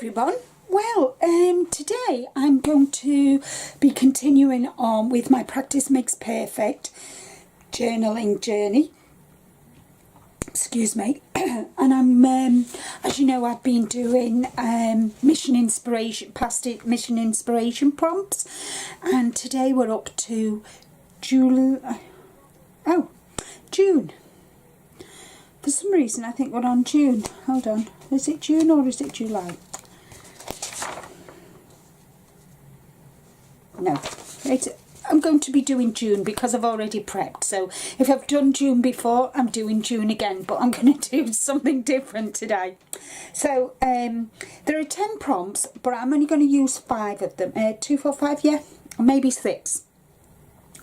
Everyone, well, today I'm going to be continuing on with my Practice Makes Perfect journaling journey. Excuse me. And I'm, as you know, I've been doing mission inspiration prompts, and today we're up to June. For some reason I think we're on June. Hold on, is it June or is it July? No, I'm going to be doing June because I've already prepped. So if I've done June before, I'm doing June again, but I'm going to do something different today. So there are 10 prompts, but I'm only going to use 5 of them. 2, 4, 5, yeah, or maybe 6.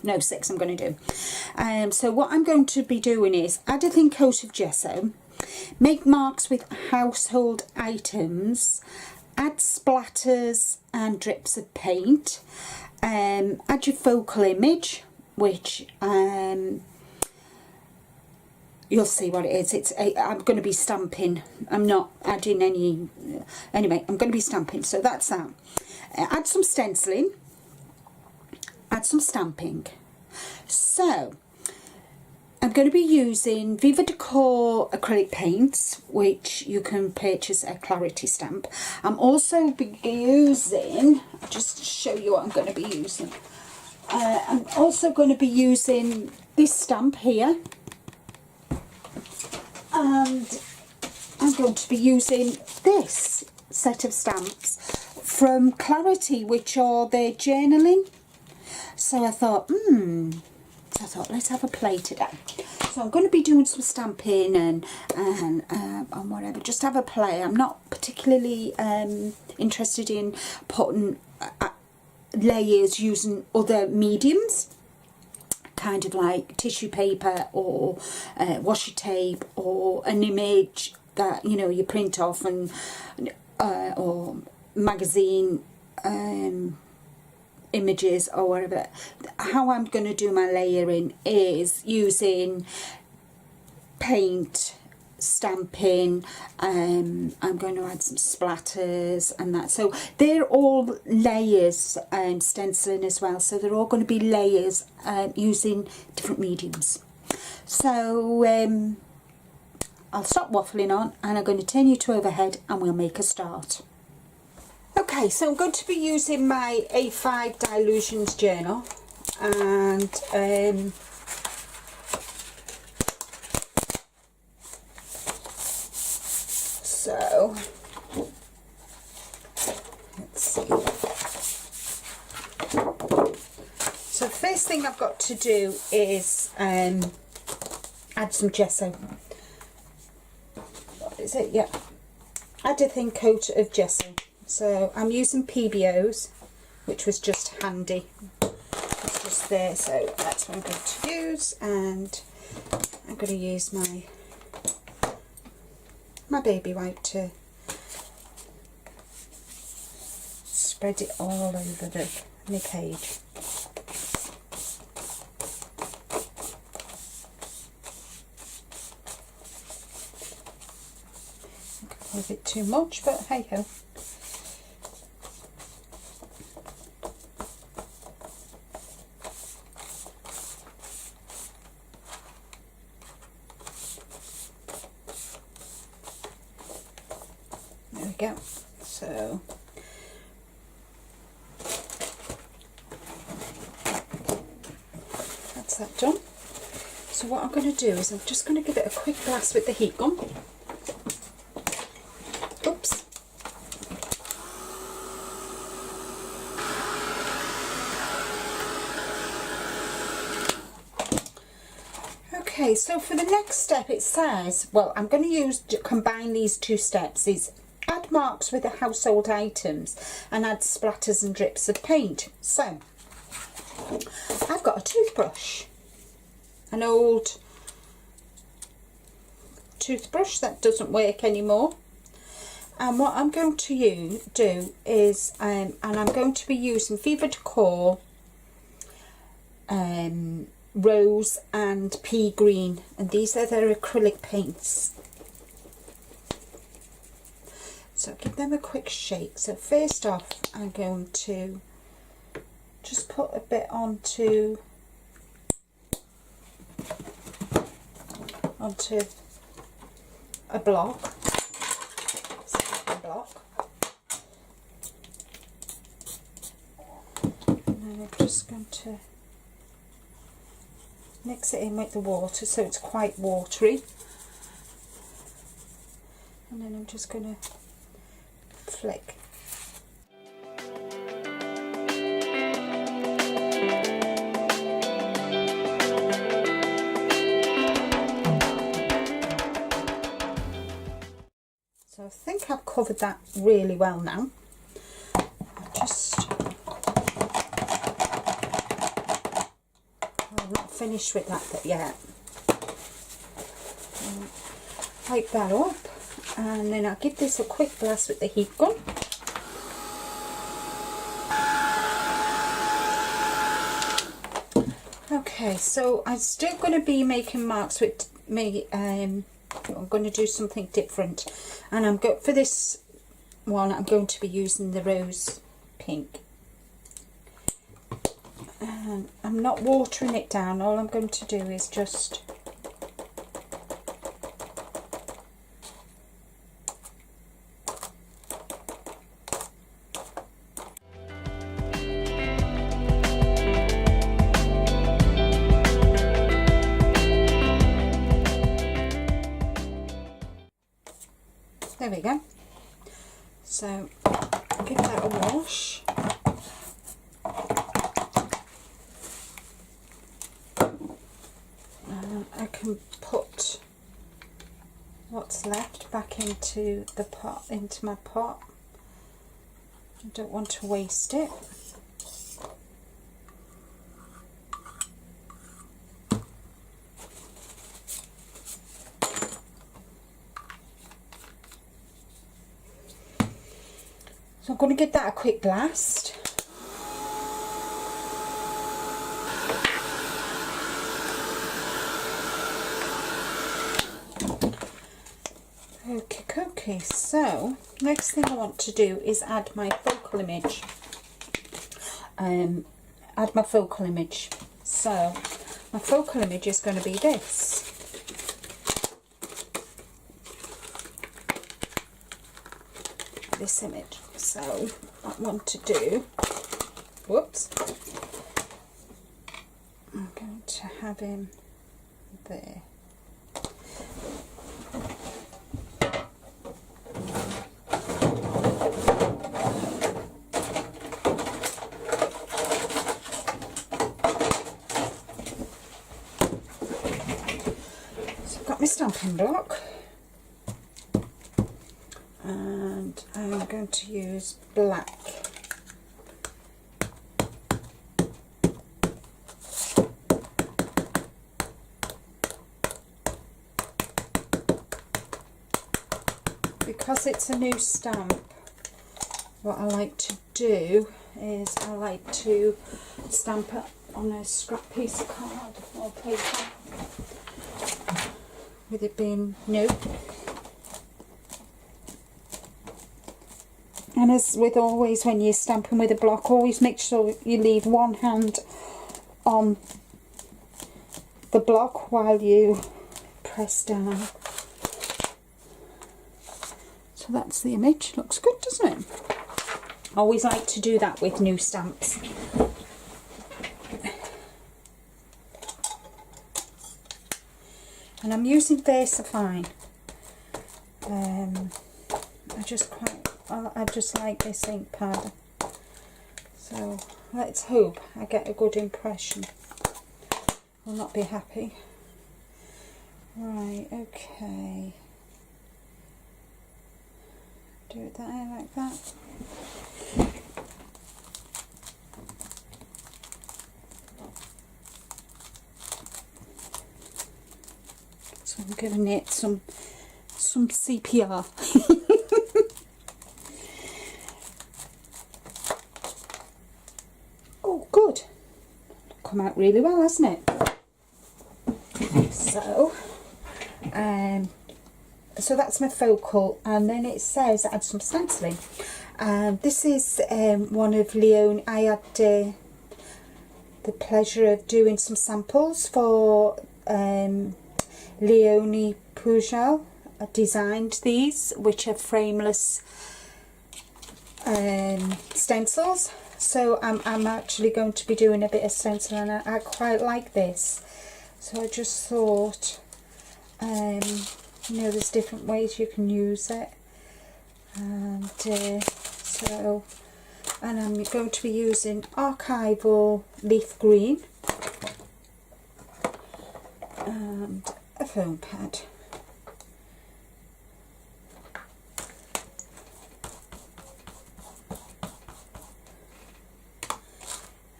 No, 6 I'm going to do. So what I'm going to be doing is add a thin coat of gesso, make marks with household items, add splatters and drips of paint, add your focal image, which you'll see what it is. I'm going to be stamping. I'm not adding any. Anyway, I'm going to be stamping. So that's that. Add some stenciling. Add some stamping. So I'm going to be using Viva Decor acrylic paints, which you can purchase at Clarity Stamp. I'm also be using, just to show you what I'm going to be using, I'm also going to be using this stamp here, and I'm going to be using this set of stamps from Clarity, which are their journaling. So I thought, let's have a play today. So I'm going to be doing some stamping and whatever, just have a play. I'm not particularly interested in putting layers using other mediums, kind of like tissue paper or washi tape or an image that, you know, you print off, and or magazine images or whatever. How I'm going to do my layering is using paint, stamping, I'm going to add some splatters and that. So they're all layers, stenciling as well, so they're all going to be layers using different mediums. So I'll stop waffling on and I'm going to turn you to overhead and we'll make a start. Okay, so I'm going to be using my A5 Dylusions journal, and so let's see. So the first thing I've got to do is add some gesso. What is it? Yeah, add a thin coat of gesso. So I'm using PBOs, which was just handy. It's just there, so that's what I'm going to use, and I'm going to use my baby wipe to spread it all over my page. A bit too much, but hey ho. Go. So that's that done. So what I'm going to do is I'm just going to give it a quick blast with the heat gun. Oops. Okay, so for the next step it says, well, I'm going to combine these two steps, is add marks with the household items and add splatters and drips of paint. So I've got a toothbrush, an old toothbrush that doesn't work anymore. And what I'm going to do is, and I'm going to be using Viva Decor Rose and Pea Green, and these are their acrylic paints. So give them a quick shake. So first off, I'm going to just put a bit onto a block. And then I'm just going to mix it in with the water so it's quite watery. And then I'm just going to flick. So I think I've covered that really well now. I'm not finished with that bit yet. Wipe that up, and then I'll give this a quick blast with the heat gun. Okay, so I'm still going to be making marks with me. I'm going to do something different, and for this one I'm going to be using the rose pink. And I'm not watering it down. All I'm going to do is just there we go. So give that a wash. I can put what's left back into the pot, into my pot. I don't want to waste it. So I'm going to give that a quick blast. Okay, so next thing I want to do is add my focal image. So my focal image is going to be this. This image. So what I want to do, whoops, I'm going to have him there. My stamping block, and I'm going to use black. Because it's a new stamp, what I like to do is I like to stamp it on a scrap piece of card or paper, with it being new. And as with always when you're stamping with a block, always make sure you leave one hand on the block while you press down. So that's the image. Looks good, doesn't it? I always like to do that with new stamps. And I'm using VersaFine. I just like this ink pad. So let's hope I get a good impression. I'll not be happy. Right, okay. Do it there like that. So I'm giving it some some CPR. Oh, good. Come out really well, hasn't it? So, so that's my focal, and then it says add some stenciling. This is one of Leonie. I had the pleasure of doing some samples for Leonie Pujol. I designed these, which are frameless stencils. So I'm actually going to be doing a bit of stencil, and I quite like this. So I just thought, you know, there's different ways you can use it, and and I'm going to be using Archival Leaf Green and a foam pad.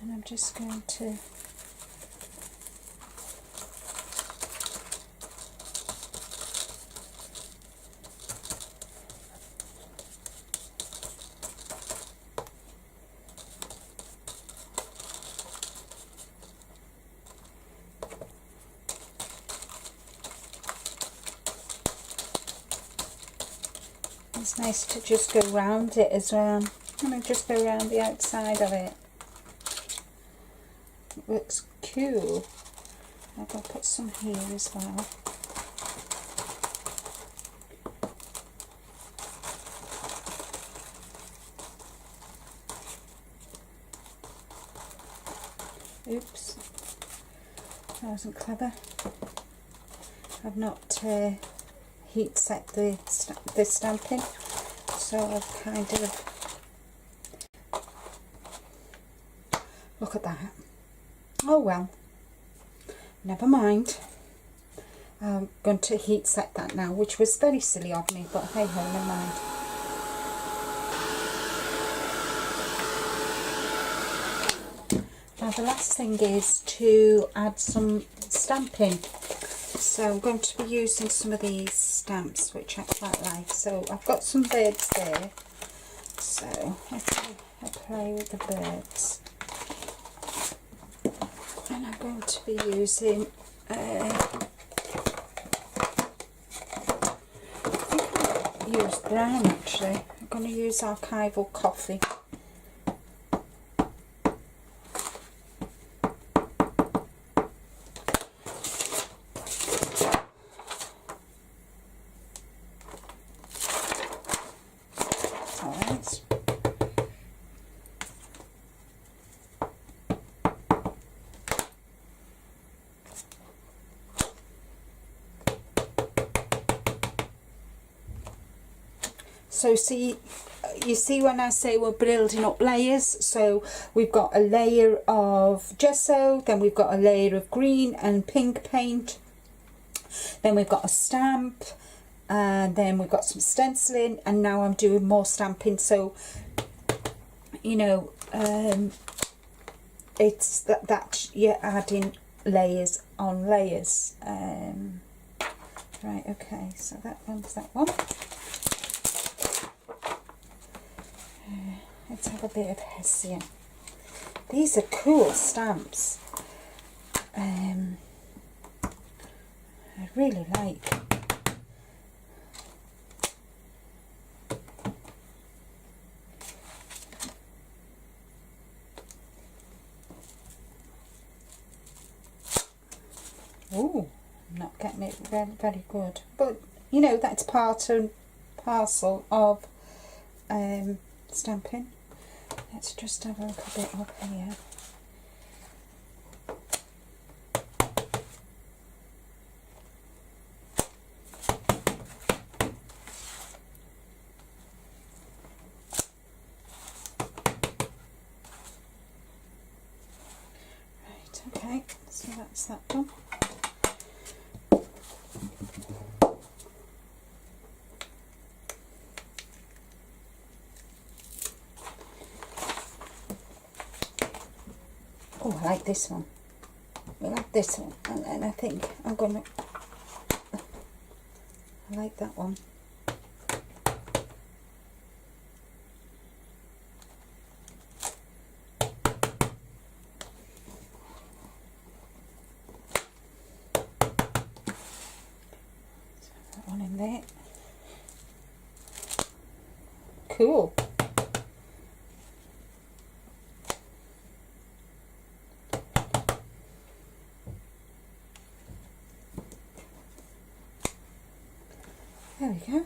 And I'm just going to it's nice to just go round it as well. I'm going to just go around the outside of it. It looks cool. I'm going to put some here as well. Oops, that wasn't clever. I've not heat set the stamping, so I've kind of, look at that. Oh well, never mind. I'm going to heat set that now, which was very silly of me, but hey ho, never mind. Now the last thing is to add some stamping. So I'm going to be using some of these stamps, which I quite like. So I've got some birds there, so I play with the birds. And I'm going to be using, I think I'll use brown actually. I'm going to use Archival Coffee. Alright. So you see when I say we're building up layers, so we've got a layer of gesso, then we've got a layer of green and pink paint, then we've got a stamp, and then we've got some stenciling, and now I'm doing more stamping. So you know, it's that you're adding layers on layers. Right, okay, so that one's that one. Let's have a bit of Hessian. These are cool stamps. I really like. Oh, I'm not getting it very, very good. But, you know, that's part and parcel of stamping. Let's just have a little bit up here. Right, okay, so that's that done. Oh, I like this one. I like this one, and I think I'm gonna. I like that one. That one in there. Cool. There we go.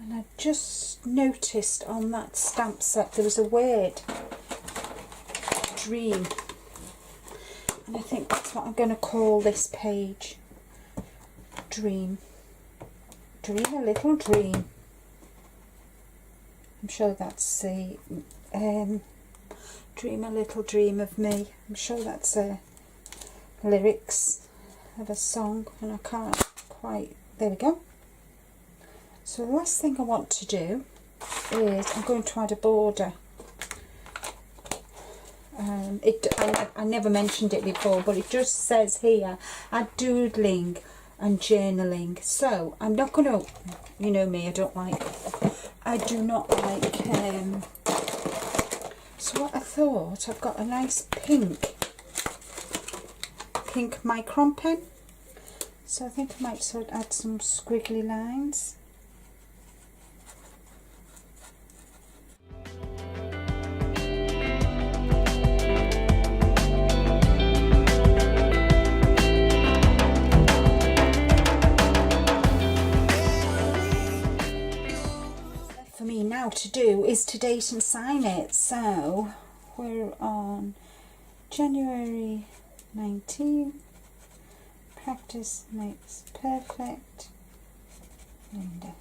And I just noticed on that stamp set there was a word, dream. And I think that's what I'm going to call this page. Dream. Dream a little dream. I'm sure that's the dream a little dream of me. I'm sure that's lyrics of a song, and I can't quite. There we go. So the last thing I want to do is I'm going to add a border. I never mentioned it before, but it just says here, add doodling and journaling. So I'm not going to, you know me, I do not like, so what I thought, I've got a nice pink micron pen. So I think I might sort of add some squiggly lines. For me now to do is to date and sign it. So we're on January 19. Practice makes perfect. Linda.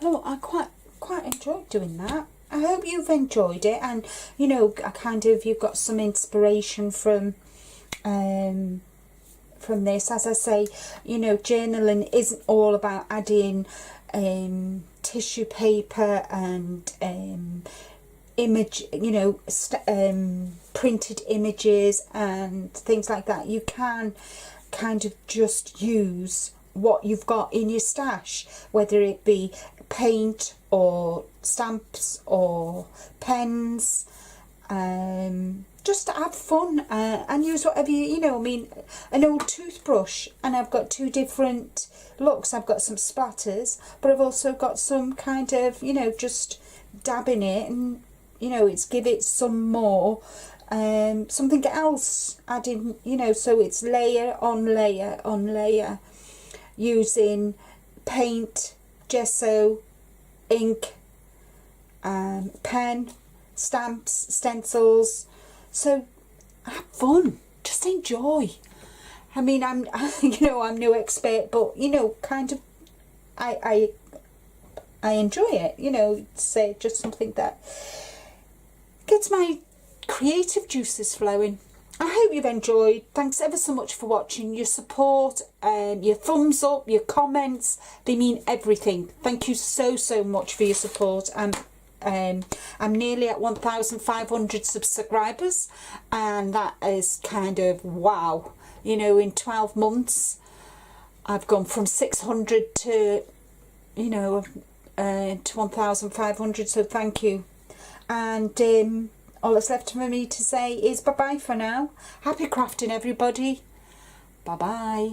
Oh, I quite enjoyed doing that. I hope you've enjoyed it, and you know, you've got some inspiration from this. As I say, you know, journaling isn't all about adding tissue paper and image, you know, printed images and things like that. You can kind of just use what you've got in your stash, whether it be paint or stamps or pens, just to have fun, and use whatever you know. I mean, an old toothbrush, and I've got two different looks. I've got some splatters, but I've also got some kind of, you know, just dabbing it, and you know, it's give it some more something else adding, you know, so it's layer on layer on layer, using paint, gesso, ink, pen, stamps, stencils. So have fun, just enjoy. I mean, I'm you know, I'm no expert, but you know, kind of I enjoy it, you know. Say just something that gets my creative juices flowing. I hope you've enjoyed. Thanks ever so much for watching. Your support, your thumbs up, your comments, they mean everything. Thank you so much for your support. I'm nearly at 1,500 subscribers, and that is kind of wow. You know, in 12 months I've gone from 600 to, you know, to 1,500, so thank you. And all that's left for me to say is bye bye for now. Happy crafting, everybody. Bye bye.